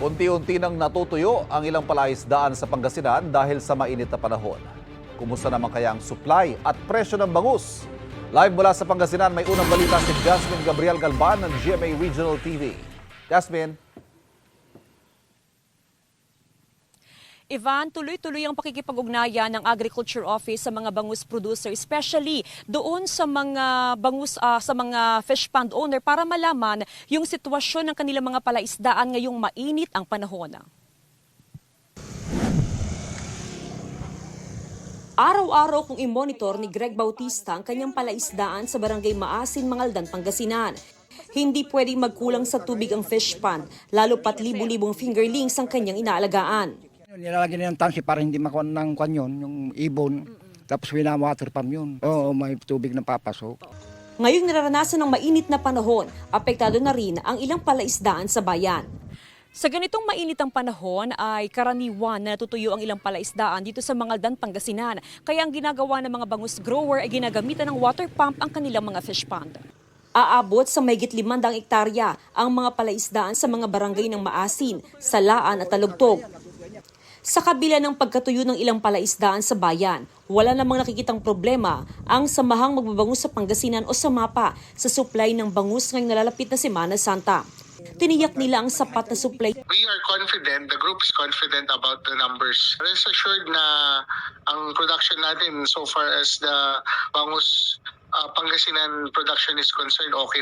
Unti-unti nang natutuyo ang ilang palaisdaan sa Pangasinan dahil sa mainit na panahon. Kumusta naman kaya ang supply at presyo ng bangus? Live mula sa Pangasinan, may unang balita si Jasmine Gabriel Galban ng GMA Regional TV. Jasmine. Ivan, tuloy-tuloy ang pakikipag-ugnayan ng Agriculture Office sa mga bangus producer, especially doon sa mga bangus, sa mga fish pond owner para malaman yung sitwasyon ng kanilang mga palaisdaan ngayong mainit ang panahon. Araw-araw kong i-monitor ni Greg Bautista ang kanyang palaisdaan sa Barangay Maasin, Mangaldan, Pangasinan. Hindi pwedeng magkulang sa tubig ang fish pond, lalo pat libu-libong fingerlings ang kanyang inaalagaan. Nilalagyan niya ng tansi para hindi makuha ng kwan yun, yung ibon. Tapos winawater pump yun. Oo, may tubig na papasok. Ngayong nararanasan ng mainit na panahon, apektado na rin ang ilang palaisdaan sa bayan. Sa ganitong mainit ang panahon ay karaniwan na natutuyo ang ilang palaisdaan dito sa Mangaldan, Pangasinan. Kaya ang ginagawa ng mga bangus grower ay ginagamitan ng water pump ang kanilang mga fish pond. Aabot sa mahigit 500 hektarya ang mga palaisdaan sa mga barangay ng Maasin, Salaan at Talugtog. Sa kabila ng pagkatuyo ng ilang palaisdaan sa bayan, wala namang nakikitang problema ang Samahang Magbabangus sa Pangasinan o SAMAPA sa supply ng bangus ngayong nalalapit na Semana Santa. Tiniyak nila ang sapat na supply. We are confident, the group is confident about the numbers. Rest assured na ang production natin so far as the bangus Pangasinan production is concerned, okay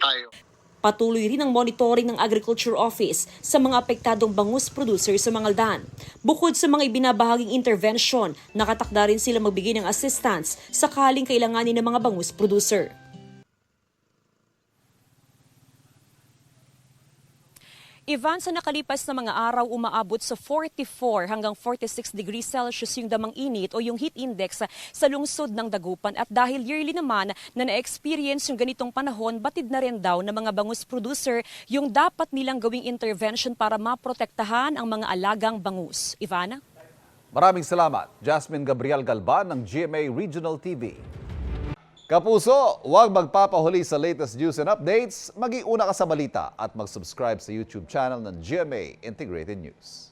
tayo. Patuloy rin ang monitoring ng Agriculture Office sa mga apektadong bangus producers sa Mangaldan. Bukod sa mga ibinabahaging intervention, nakatakda rin sila magbigay ng assistance sakaling kailanganin ng mga bangus producer. Ivan, sa nakalipas na mga araw, umaabot sa 44 hanggang 46 degrees Celsius yung damang init o yung heat index sa lungsod ng Dagupan. At dahil yearly naman na na-experience yung ganitong panahon, batid na rin daw ng mga bangus producer yung dapat nilang gawing intervention para maprotektahan ang mga alagang bangus. Ivana? Maraming salamat, Jasmine Gabriel Galban ng GMA Regional TV. Kapuso, huwag magpapahuli sa latest news and updates. Mag-iuna ka sa balita at mag-subscribe sa YouTube channel ng GMA Integrated News.